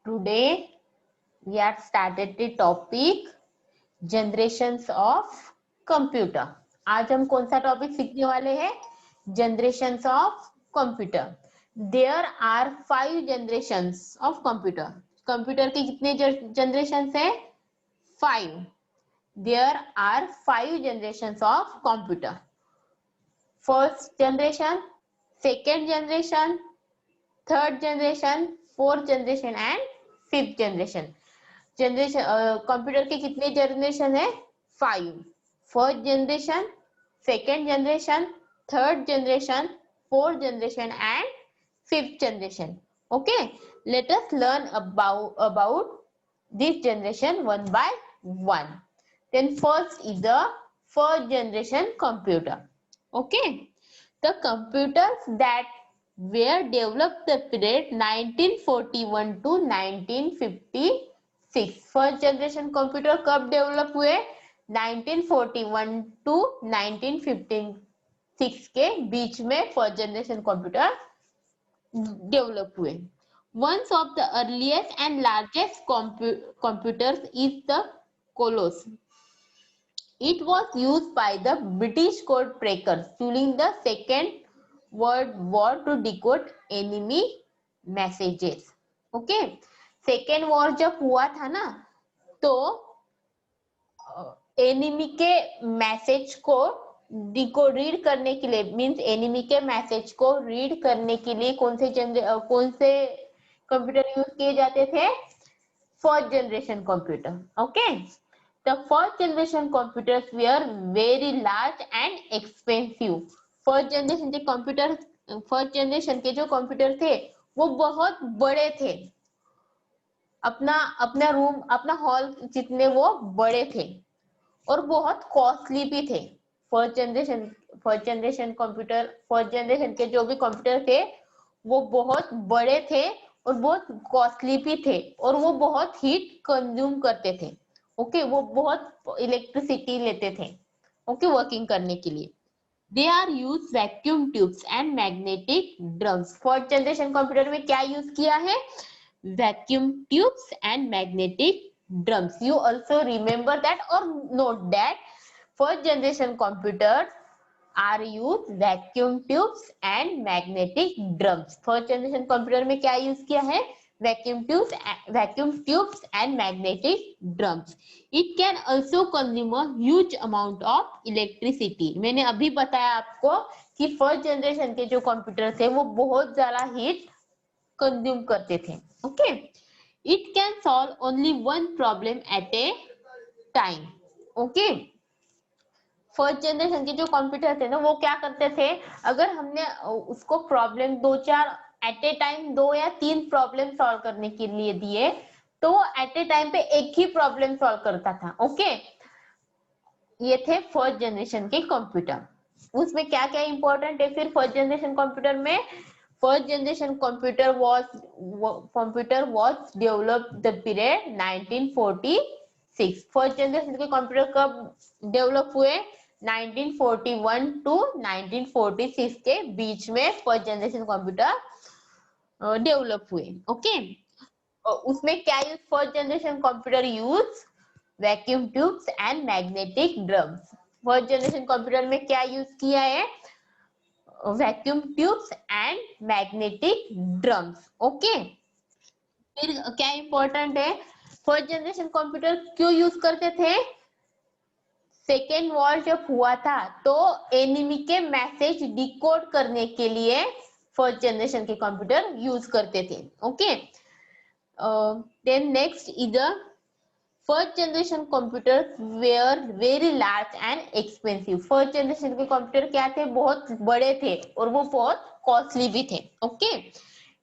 Today we are started the topic generations of computer. आज हम कौन सा टॉपिक सीखने वाले हैं? Generations of computer. There are 5 generations of computer. Computer के कितने generations है? 5. There are 5 generations of computer. First generation, second generation, third generation, fourth generation and fifth generation. Computer के कितने जनरेशन है? 5. First generation, second generation, third generation, fourth generation and fifth generation. Okay, let us learn about this generation one by one. Then first is the first generation computer. Okay, the computers that were developed the period 1941 to 1956. First generation computer कब develop हुए? 1941 to 1956 के बीच में first generation computer develop हुए. One of the earliest and largest computers is the Colossus. It was used by the British code breakers during the Second World War to decode enemy messages. Okay, second war जब हुआ था ना, तो enemy के message को read करने के लिए, मींस एनिमी के मैसेज को रीड करने के लिए कौन से कंप्यूटर यूज किए जाते थे? First generation computer. Okay, the first generation computers were very large and expensive. First generation के जो कंप्यूटर थे वो बहुत बड़े थे, अपना रूम, अपना हॉल जितने वो बड़े थे और बहुत कॉस्टली भी थे. First generation computer, first generation के जो भी कंप्यूटर थे वो बहुत बड़े थे और बहुत कॉस्टली भी थे और वो बहुत हीट कंज्यूम करते थे. ओके, वो बहुत इलेक्ट्रिसिटी लेते थे. ओके, वर्किंग करने के लिए. They are used vacuum tubes and magnetic drums. First generation computer में क्या यूज किया है? Vacuum tubes and magnetic drums. You also remember that or note that first generation computers are used vacuum tubes and magnetic drums. First generation computer में क्या use किया है? vacuum tubes and magnetic drums. It can also consume a huge amount of electricity. मैंने अभी बताया आपको कि first generation के जो कंप्यूटर थे वो बहुत ज्यादा हीट कंज्यूम करते थे. Okay, it can solve only one problem at a time. Okay, first generation के जो कंप्यूटर थे ना वो क्या करते थे, अगर हमने उसको प्रॉब्लम 2-4 एट ए टाइम 2 या 3 प्रॉब्लम सॉल्व करने के लिए दिए तो एट ए टाइम पे एक ही प्रॉब्लम सॉल्व करता था. ओके, ये थे फर्स्ट जनरेशन के कंप्यूटर. उसमें क्या क्या इंपॉर्टेंट है फिर फर्स्ट जनरेशन कंप्यूटर में? First generation computer was developed the period 1946. First generation के कंप्यूटर कब डेवलप हुए? 1941 टू 1946 के बीच में फर्स्ट जनरेशन कंप्यूटर डेवलप हुए. ओके, उसमें क्या use first generation computer use? Vacuum tubes and magnetic drums. First generation computer में क्या यूज किया है? Vacuum tubes and magnetic drums. Okay, फिर क्या इंपॉर्टेंट है, फर्स्ट जनरेशन कंप्यूटर क्यों यूज करते थे? सेकेंड वॉर जब हुआ था तो एनिमी के मैसेज डिकोड करने के लिए फर्स्ट जनरेशन के कंप्यूटर यूज करते थे. Okay, then next is the first generation computer were very large and expensive. First generation के कंप्यूटर क्या थे? बहुत बड़े थे और वो बहुत कॉस्टली भी थे. Okay,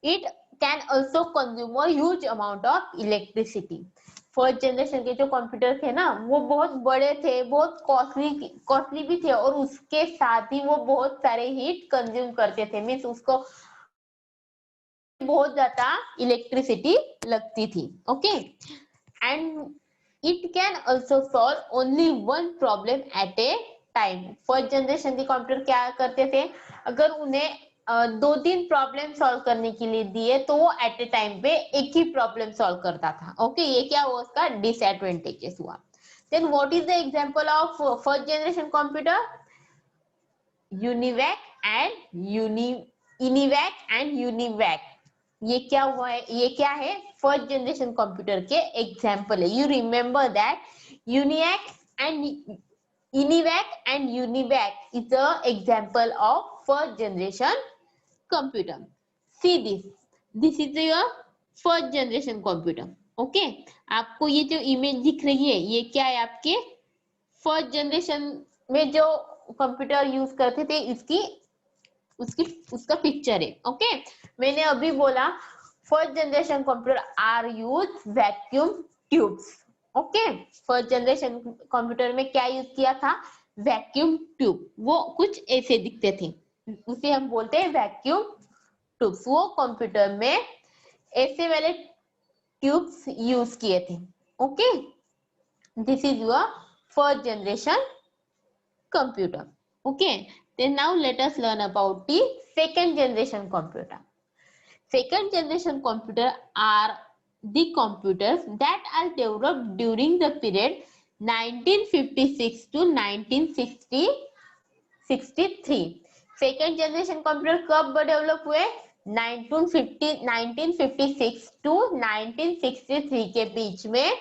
it can also consume a huge amount of electricity. First generation के जो कंप्यूटर थे ना वो बहुत बड़े थे, बहुत कॉस्टली भी थे और उसके साथ ही वो बहुत सारे हीट कंज्यूम करते थे, मीन्स उसको बहुत ज्यादा इलेक्ट्रिसिटी लगती थी. Okay, and it can also solve only one problem at a time. First generation के कंप्यूटर क्या करते थे, अगर उन्हें दो तीन प्रॉब्लम सॉल्व करने के लिए दिए तो वो एट ए टाइम पे एक ही प्रॉब्लम सॉल्व करता था। ओके, ये क्या हुआ, उसका डिसएडवांटेजेस हुआ। Then what is the example of first generation computer? UNIVAC and ENIAC and UNIVAC. ये क्या हुआ है, ये क्या है, फर्स्ट जनरेशन कंप्यूटर के एग्जांपल है। You remember that UNIVAC and ENIAC and UNIVAC is the example of first generation computer. See this. This is your first generation computer. Okay. आपको ये जो इमेज दिख रही है, ये क्या है, आपके फर्स्ट जनरेशन में जो कंप्यूटर यूज करते थे इसकी उसका पिक्चर है। ओके, मैंने अभी बोला first generation computer are use vacuum tubes. Okay, first generation computer में क्या यूज किया था, वैक्यूम ट्यूब। वो कुछ ऐसे दिखते थे, उसे हम बोलते हैं वैक्यूम ट्यूब्स। वो कंप्यूटर में ऐसे वाले ट्यूब्स यूज किए थे। Okay, this is your first generation computer. Okay, then now let us learn about the second generation computer. Second generation computer are the computers that are developed during the period 1956 to 1963। Second generation computer कब develop हुए, 1956 to 1963 के बीच में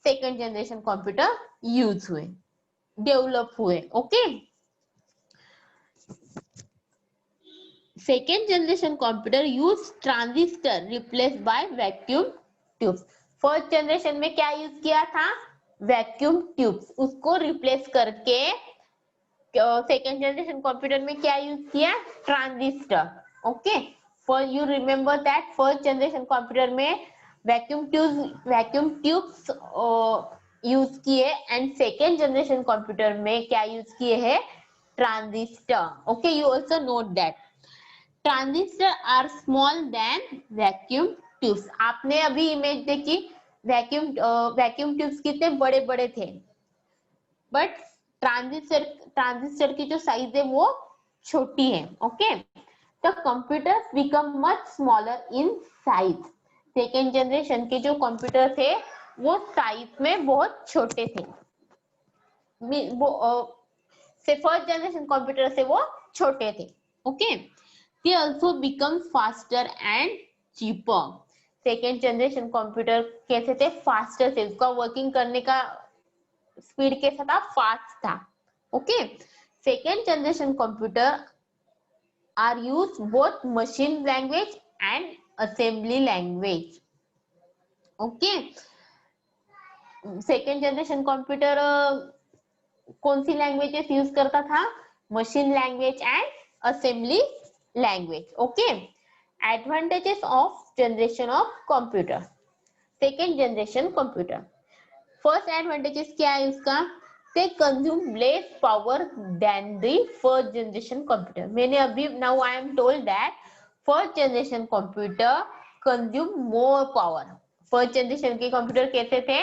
second generation computer use हुए, develop हुए। Okay, second generation computer use transistor replace by vacuum tubes. First generation में क्या use किया था, वैक्यूम ट्यूब्स, उसको रिप्लेस करके सेकेंड जनरेशन कंप्यूटर में क्या यूज किया, transistor. Okay, for you remember that first generation computer में वैक्यूम ट्यूब्स यूज किए एंड सेकेंड जनरेशन कंप्यूटर में क्या यूज किए हैं, transistor. Okay, you also note that transistor are small then vacuum tubes. आपने अभी इमेज देखी, वैक्यूम ट्यूब्स कितने बड़े बड़े थे, बट ट्रांजिस्टर की जो साइज है वो छोटी है। Okay, the computers become much smaller in size. Second generation के जो कंप्यूटर थे वो साइज में बहुत छोटे थे, फर्स्ट जनरेशन कंप्यूटर से वो छोटे थे। Okay, they also become faster and cheaper। Second generation computer कैसे थे, फास्टर थे, उसका वर्किंग करने का स्पीड कैसा था, फास्ट था। Okay, second generation computer are use both machine language and assembly language. Okay, second generation computer कौन सी लैंग्वेजेस यूज करता था, machine language and assembly language. Okay, advantages of generation of computer, second generation computer. First advantages क्या है उसका, they consume less power than the first generation computer। मैंने अभी now I am told that first generation computer consume more power। First generation के computer कैसे थे,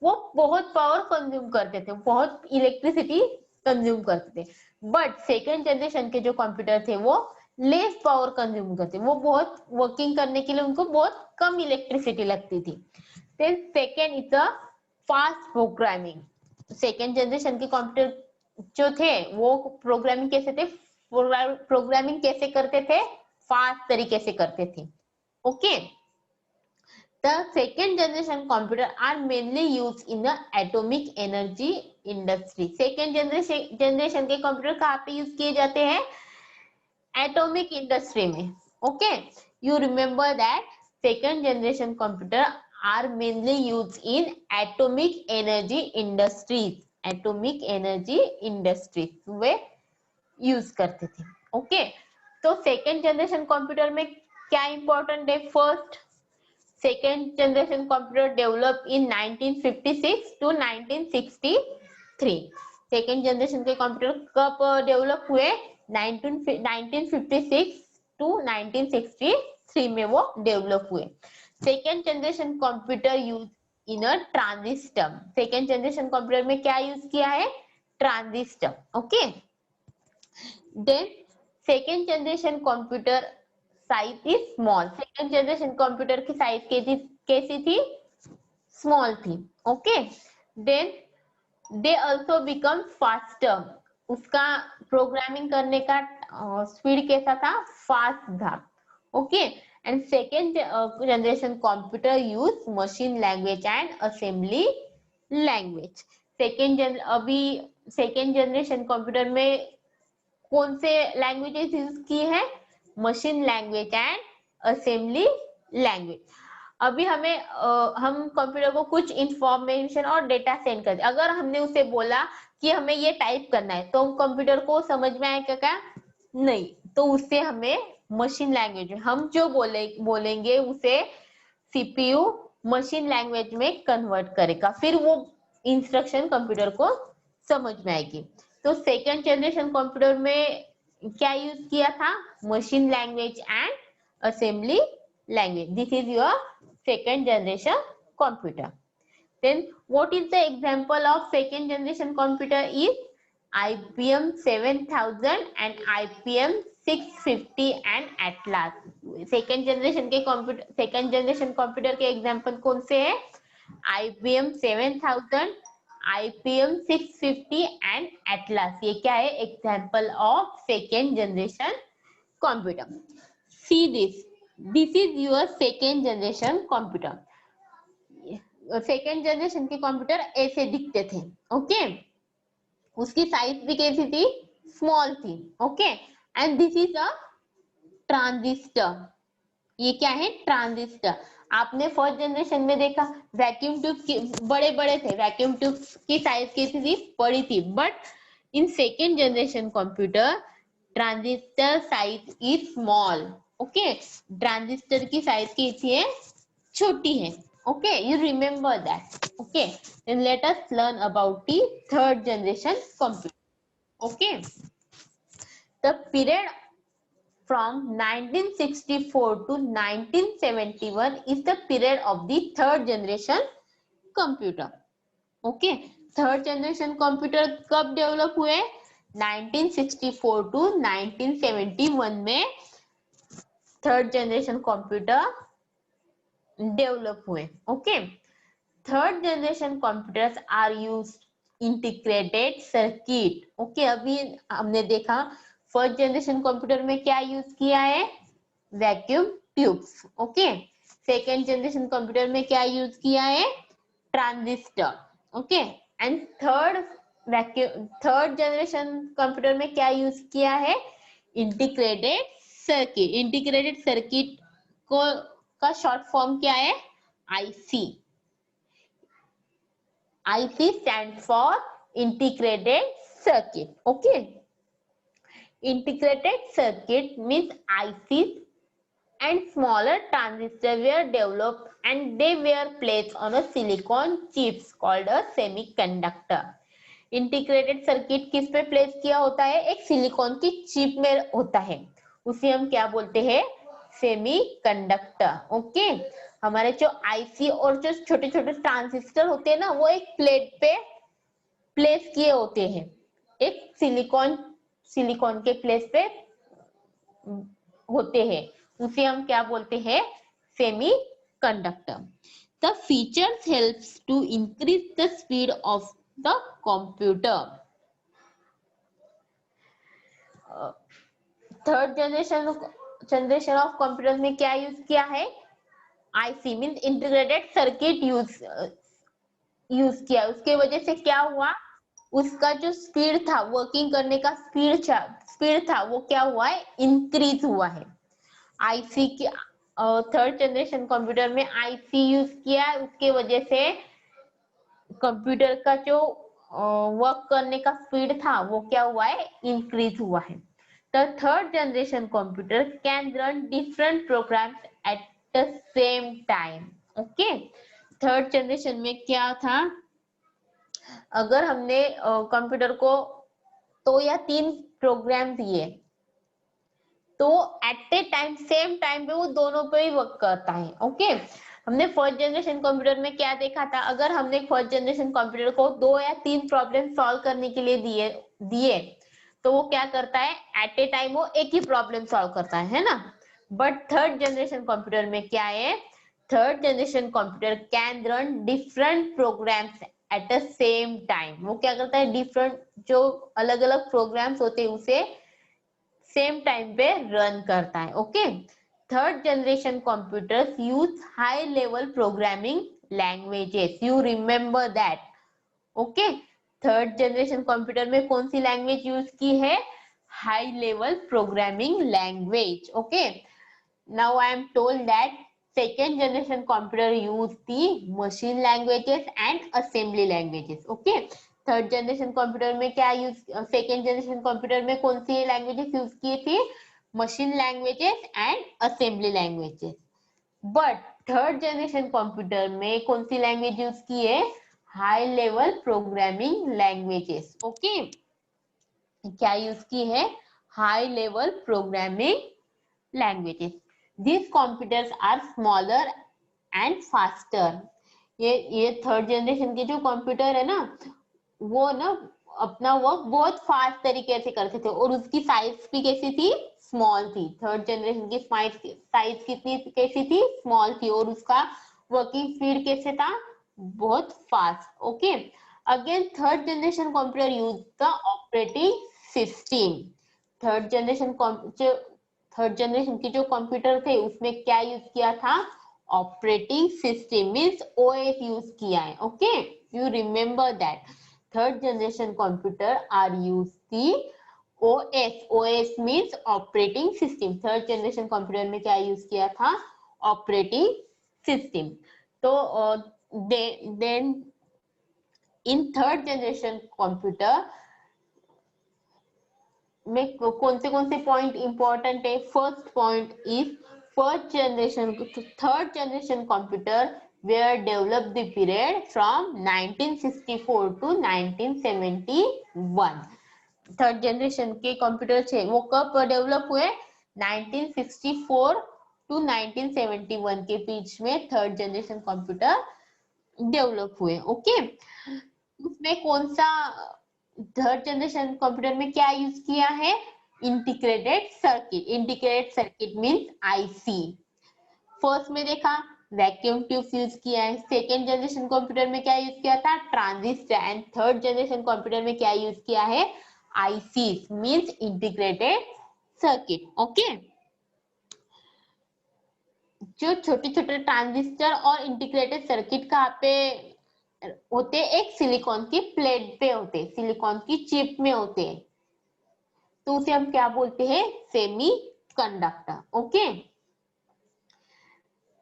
वो बहुत पावर कंज्यूम करते थे, बहुत इलेक्ट्रिसिटी कंज्यूम करते थे। बट सेकेंड जनरेशन के जो कंप्यूटर थे वो लेस पावर कंज्यूम करते, वो बहुत वर्किंग करने के लिए उनको बहुत कम इलेक्ट्रिसिटी लगती थी। Then second is a fast programming. Second generation के कंप्यूटर जो थे वो प्रोग्रामिंग कैसे थे, प्रोग्रामिंग कैसे करते थे, फास्ट तरीके से करते थे। Okay, the second generation computer are mainly use in the atomic energy industry. Second generation के कंप्यूटर कहाँ पे यूज किए जाते हैं, एटॉमिक इंडस्ट्री में। Okay, you remember that second generation computer are mainly used in atomic energy industries। atomic energy industries way use करते थे। Okay, तो सेकेंड जनरेशन कंप्यूटर में क्या इंपॉर्टेंट है, first second generation computer develop in 1956 to 1963। Second generation के computer कब develop हुए, 1956 to 1963 में वो डेवलप हुए। Second generation computer use in a transistor. Second generation computer में क्या यूज किया है, transistor. Okay, then second generation computer size is small, second generation computer की साइज कैसी थी, स्मॉल थी। Okay, then they also become faster, उसका programming करने का स्पीड कैसा था, फास्ट था। Okay, and second generation computer use machine language and assembly language. अभी सेकेंड जनरेशन कंप्यूटर में कौन से लैंग्वेजेस यूज की है, machine language and assembly language. अभी हम कंप्यूटर को कुछ इंफॉर्मेशन और डेटा सेंड कर, अगर हमने उसे बोला कि हमें ये टाइप करना है तो कंप्यूटर को समझ में आएगा क्या, नहीं, तो उससे हमें मशीन लैंग्वेज, हम जो बोलेंगे उसे सीपीयू मशीन लैंग्वेज में कन्वर्ट करेगा, फिर वो इंस्ट्रक्शन कंप्यूटर को समझ में आएगी। तो सेकेंड जनरेशन कंप्यूटर में क्या यूज किया था, machine language and assembly language. This is your second generation computer. Then what is the example of second generation computer is IBM 7000 and IBM 650 and Atlas। Second generation के computer, second generation computer के example कौन से हैं, IBM 7000, IBM 650 and Atlas। ये क्या है, example of second generation computer. See this, this is your second generation computer। Second generation के computer ऐसे दिखते थे। ओके, उसकी साइज भी कैसी थी, स्मॉल थी। Okay, and this is a transistor. ये क्या है, ट्रांजिस्टर। आपने फर्स्ट जनरेशन में देखा वैक्यूम ट्यूब बड़े बड़े थे, वैक्यूम ट्यूब की साइज कैसी थी, बड़ी थी। But in second generation computer transistor size is small. Okay, transistor की साइज कैसी है, छोटी है। Okay, you remember that. Okay, then let us learn about the third generation computer. Okay, the period from 1964 to 1971 is the period of the third generation computer. Okay, third generation computer कब develop हुए, 1964 to 1971 में third generation computer develop हुए। Okay, third generation computers are use integrated circuit. Okay, अभी हमने देखा first generation computer में क्या use किया है, vacuum tubes. Okay, second generation computer में क्या यूज किया है, transistor. Okay, and third generation computer में क्या यूज किया है, इंटीग्रेटेड सर्किट। इंटीग्रेटेड सर्किट को का शॉर्ट फॉर्म क्या है, IC. IC stands for integrated circuit. Okay, integrated circuit means ICs and smaller transistors were developed and they were placed on a silicon chips called a semiconductor. Integrated circuit किस पे place किया होता है, एक silicon की chip में होता है, उसे हम क्या बोलते हैं, सेमीकंडक्टर। ओके, हमारे जो आईसी और जो छोटे छोटे ट्रांजिस्टर होते हैं ना, वो एक प्लेट पे प्लेस किए होते हैं, एक सिलिकॉन के प्लेस पे होते हैं, उसे हम क्या बोलते हैं, semiconductor. The features helps to increase the speed of the computer. Third generation of computer में क्या यूज किया है, IC means integrated circuit use किया। उसके वजह से क्या हुआ, उसका जो स्पीड था, वर्किंग करने का स्पीड था वो क्या हुआ है, इंक्रीज हुआ है। आईसी की थर्ड जनरेशन कंप्यूटर में आईसी यूज किया है, उसके वजह से कंप्यूटर का जो वर्क करने का स्पीड था वो क्या हुआ है, इंक्रीज हुआ है। The third generation computer can run different programs at the same time. Okay, third generation में क्या था, अगर हमने कंप्यूटर को 2 या 3 प्रोग्राम दिए तो at a time same time पे वो दोनों पे ही वर्क करता है। ओके, हमने फर्स्ट जनरेशन कंप्यूटर में क्या देखा था, अगर हमने फर्स्ट जनरेशन कंप्यूटर को 2 या 3 प्रॉब्लम सॉल्व करने के लिए दिए तो वो क्या करता है, एट ए टाइम वो एक ही प्रॉब्लम सॉल्व करता है ना। बट थर्ड जनरेशन कंप्यूटर में क्या है, third generation computer can run different programs at a same time. वो क्या करता है, डिफरेंट जो अलग अलग प्रोग्राम्स होते हैं उसे सेम टाइम पे रन करता है। Okay, third generation computers use high level programming languages, you remember that. Okay, third generation computer में कौन सी लैंग्वेज यूज की है, high level programming language. Okay, now I am told that second generation computer use the machine languages and assembly languages. Okay, third generation computer में क्या use, second generation computer में कौन सी languages use की थी, machine languages and assembly languages. But third generation computer में कौन सी language use की है, high level programming languages. Okay, क्या यूज की है, high level programming languages. These computers are smaller and faster. ये थर्ड जनरेशन के जो कंप्यूटर है ना, वो ना अपना वर्क बहुत फास्ट तरीके से करते थे और उसकी साइज भी कैसी थी, स्मॉल थी। थर्ड जनरेशन की साइज कितनी कैसी थी, स्मॉल थी, और उसका वर्किंग स्पीड कैसे था, बहुत fast. Okay, again third generation computer use the operating system. Third generation third generation के जो कंप्यूटर थे उसमें क्या यूज किया था, operating system means OS use किया है। Okay, you remember that third generation computer are use the OS, OS means operating system. Third generation computer में क्या यूज किया था, ऑपरेटिंग सिस्टम। तो देन इन थर्ड जनरेशन कंप्यूटर में कौन से पॉइंट इंपॉर्टेंट है, first point is first generation, third generation computer were developed the period from 1964 to 1971। Third generation के कंप्यूटर थे वो कब डेवलप हुए, 1964 टू 1971 के बीच में थर्ड जनरेशन कंप्यूटर डेवलप हुए। ओके, उसमें कौन सा, थर्ड जनरेशन कंप्यूटर में क्या यूज किया है, integrated circuit. Integrated circuit means IC. First में देखा वैक्यूम ट्यूब्स यूज किया है, सेकेंड जनरेशन कंप्यूटर में क्या यूज किया था, transistor, and third generation computer में क्या यूज किया है, IC means integrated circuit. Okay, जो छोटे छोटे ट्रांजिस्टर और इंटीग्रेटेड सर्किट कहाँ पे होते, एक सिलिकॉन की प्लेट पे होते, सिलिकॉन की चिप में होते, तो उसे हम क्या बोलते हैं, semiconductor. Okay,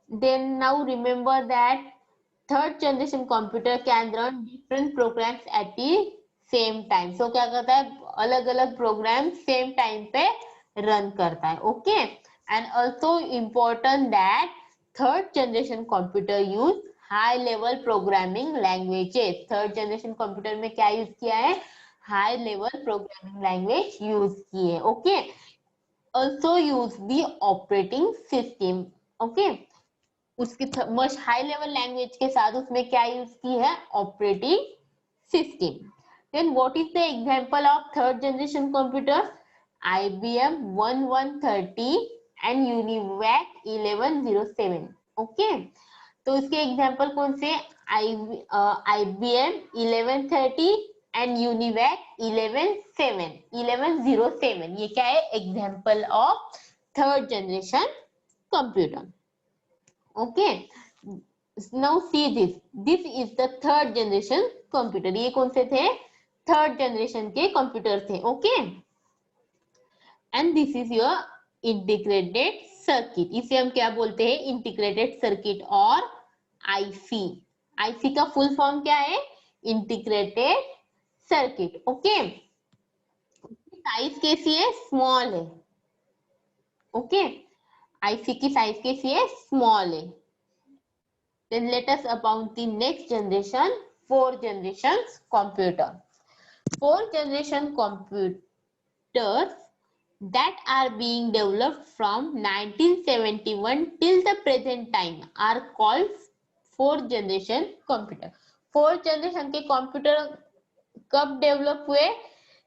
then now remember that third generation computer can run different programs at the same time. So क्या करता है, अलग अलग प्रोग्राम सेम टाइम पे रन करता है। Okay, and also important that third generation computer use high level programming languages. Third generation computer में क्या यूज किया है, high level programming language use की है। Okay, also use the operating system. Okay, उसकी हाई लेवल लैंग्वेज के साथ उसमें क्या यूज की है, operating system. Then what is the example of third generation computer, IBM 1130 and Univac 1107। Okay, तो इसके एग्जांपल कौन से, IBM 1130 एंड यूनिवैक 1107। ये क्या है, example of third generation computer. Okay, now see this, this is the third generation computer। ये कौन से थे, थर्ड जनरेशन के कंप्यूटर थे। Okay, and this is your integrated circuit, इसे हम क्या बोलते हैं, इंटीग्रेटेड सर्किट और आईसी। आईसी का फुल फॉर्म क्या है, इंटीग्रेटेड सर्किट। ओके, साइज कैसी है, स्मॉल है। ओके, आईसी की साइज कैसी है, स्मॉल है। Then let us about the next generation, fourth generation computer. Fourth generation computers that are being developed from 1971 till the present time are called fourth generation computer। fourth generation के computer कब develop हुए,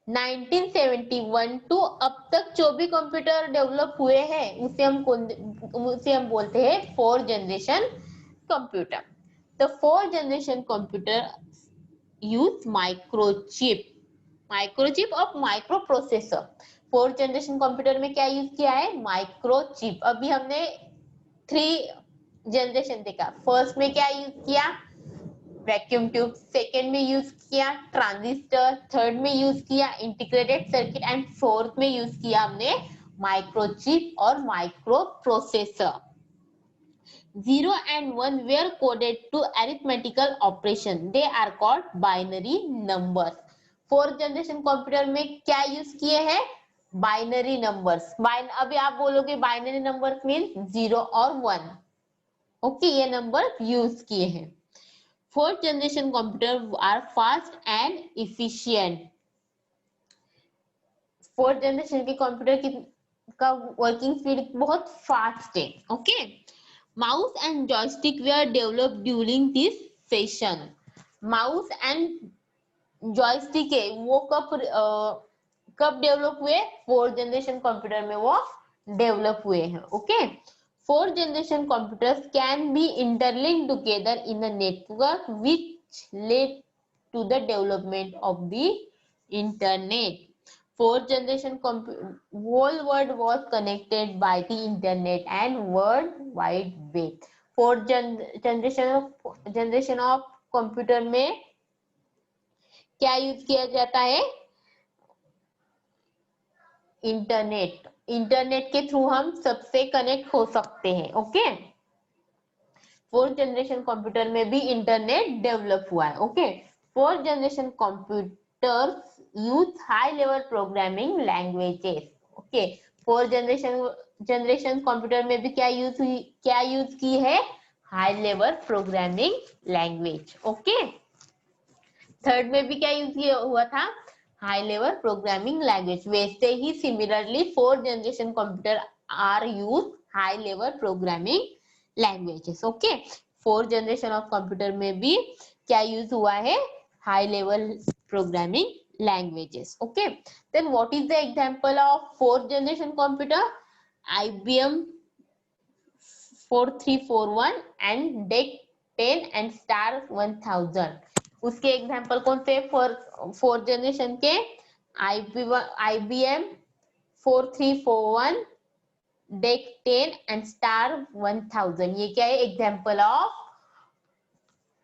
1971 to अब तक जो भी computer develop हुए हैं उसे हम बोलते हैं 4 generation computer. The 4 generation computer use microchip और माइक्रो प्रोसेसर। 4 जनरेशन कंप्यूटर में क्या यूज किया है? माइक्रोचिप। अभी हमने 3 जनरेशन देखा। फर्स्ट में क्या यूज किया? Vacuum tube. सेकेंड में यूज किया ट्रांजिस्टर। थर्ड में यूज किया इंटीग्रेटेड सर्किट एंड फोर्थ में यूज किया हमने माइक्रोचिप और micro processor. 0 and 1 were coded to arithmetical operation. They are called binary numbers. 4th generation computer में क्या यूज किए हैं? Binary numbers. अभी आप बोलोगे बाइनरी नंबर्स मीन 0 और 1। ओके, ये नंबर यूज किए हैं। 4th generation computer are fast and efficient. 4th generation के कंप्यूटर का वर्किंग स्पीड बहुत फास्ट है। Okay, mouse and joystick were developed during this session. Mouse and joystick है वो कब डेवलप हुए? 4th जनरेशन कंप्यूटर में वो डेवलप हुए हैं। Okay, 4th generation computers can be interlinked together in a network which led to the development of the internet. 4th generation whole world was connected by the internet and world wide web. 4th generation of computer में क्या use किया जाता है? Internet. Internet के through हम सबसे connect हो सकते हैं। ओके, 4th जनरेशन कंप्यूटर में भी इंटरनेट डेवलप हुआ है। Okay, 4th generation computers use high level programming languages. Okay, 4th generation computer में भी क्या यूज की है? High level programming language. Okay, third में भी क्या यूज हुआ था? High level programming language. वैसे ही similarly 4th generation computer are use high level programming languages. Okay, 4th generation of computer में भी क्या यूज हुआ है? High level programming languages. Okay, then what is the example of 4th generation computer? IBM 4341 and DEC 10 and star 1000. उसके example कौन से? 4th generation के IBM 4341, DEC 10 and star 1000। ये क्या है?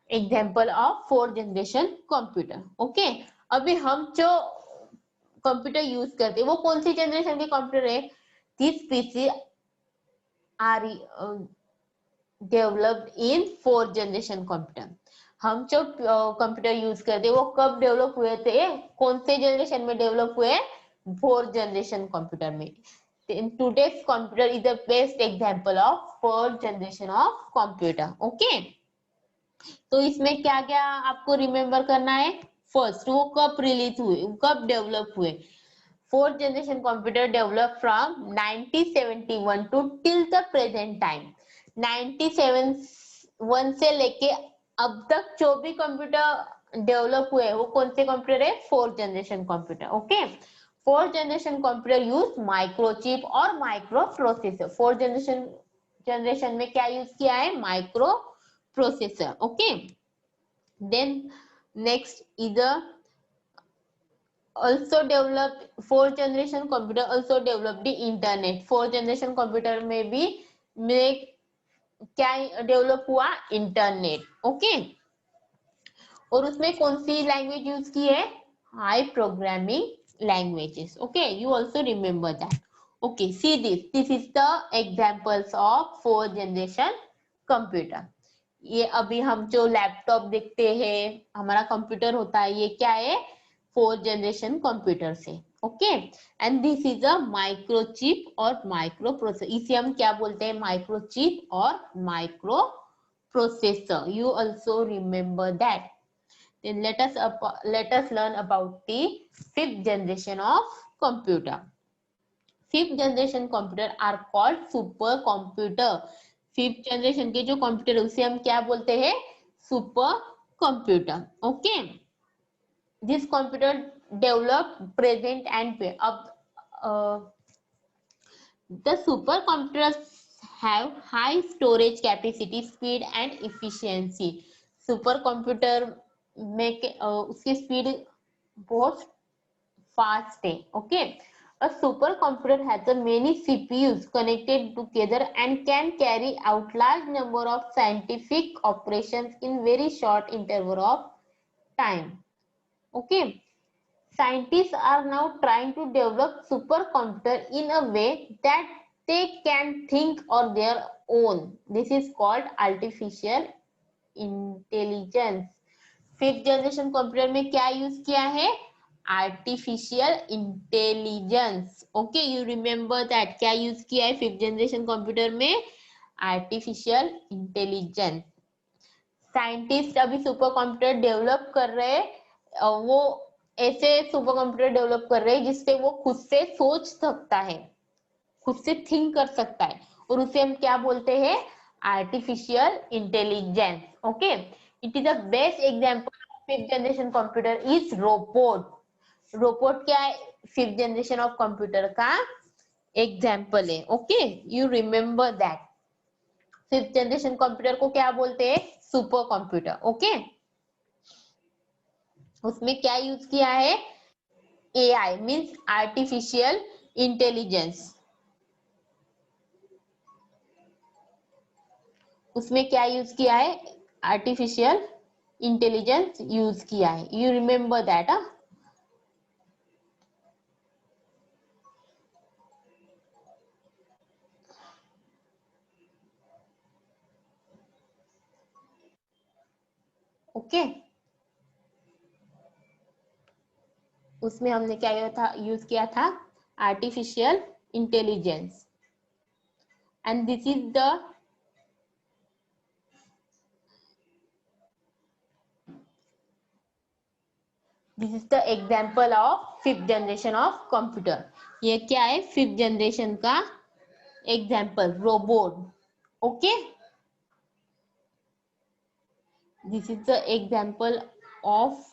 Example of 4th generation computer. Okay, अभी हम जो कंप्यूटर यूज करते हैं वो कौन सी जनरेशन के कंप्यूटर है? This PC are developed in 4th generation computer. हम जो कंप्यूटर यूज करते हैं वो कब डेवलप हुए थे? कौन से जनरेशन में डेवलप हुए? 4th जनरेशन कंप्यूटर में। Today's computer is the best example of 4th generation of computer. Okay, तो इसमें क्या क्या आपको रिमेम्बर करना है? फर्स्ट, वो कब रिलीज हुए, कब डेवलप हुए? 4th generation computer develop from 1971 to till the present time. 97 से लेके अब तक जो भी कंप्यूटर डेवलप हुए वो कौन से कंप्यूटर है? 4th generation computer. Okay, 4th generation computer use microchip और माइक्रो प्रोसेसर। 4th जनरेशन में क्या यूज किया है? Micro processor. Okay, then next is the also developed 4th generation computer also developed the internet. 4th generation computer में भी क्या develop हुआ? Internet. Okay, और उसमें कौन सी लैंग्वेज यूज की है? High programming languages. Okay, you also remember that. Okay, see this is the examples of 4th generation computer. ये अभी हम जो लैपटॉप देखते हैं, हमारा कंप्यूटर होता है, ये क्या है? 4th जनरेशन कंप्यूटर से। Okay, and this is a microchip और माइक्रो प्रोसेसर। इसे हम क्या बोलते हैं? माइक्रोचिप और micro processor. You also remember that. Then let us learn about the 5th generation of computer. 5th generation computer are called super computer. 5th generation के जो computer है उसे हम क्या बोलते हैं? Super computer. Okay, this computer developed present and past. अब the supercomputers have high storage capacity, speed and efficiency. Super में उसकी स्पीड बहुत फास्ट है. Okay, a supercomputer has a many CPUs connected together and can carry out large number of scientific operations in very short interval of time. Okay, scientists are now trying to develop supercomputer in a way that they can think on their own. This is called artificial intelligence. Fifth generation computer में क्या use किया है? Artificial intelligence. Okay, you remember that. क्या use किया है fifth generation computer में? Artificial intelligence. Scientist अभी super computer develop कर रहे हैं. वो ऐसे सुपर कंप्यूटर डेवलप कर रहे हैं जिससे वो खुद से सोच सकता है, खुद से थिंक कर सकता है, और उसे हम क्या बोलते हैं? Artificial intelligence. Okay, it is the best example of fifth generation computer is robot. Robot क्या है? फिफ्थ जनरेशन ऑफ कंप्यूटर का एग्जांपल है. Okay, you remember that. Fifth generation computer को क्या बोलते हैं? Super computer. ओके, उसमें क्या यूज किया है? AI means artificial intelligence. उसमें क्या यूज किया है? आर्टिफिशियल इंटेलिजेंस यूज किया है. You remember that. ओके, उसमें हमने क्या यूज किया था? Artificial intelligence. And this is the example of fifth generation of computer. ये क्या है? फिफ्थ जनरेशन का example, robot. Okay, this is the example of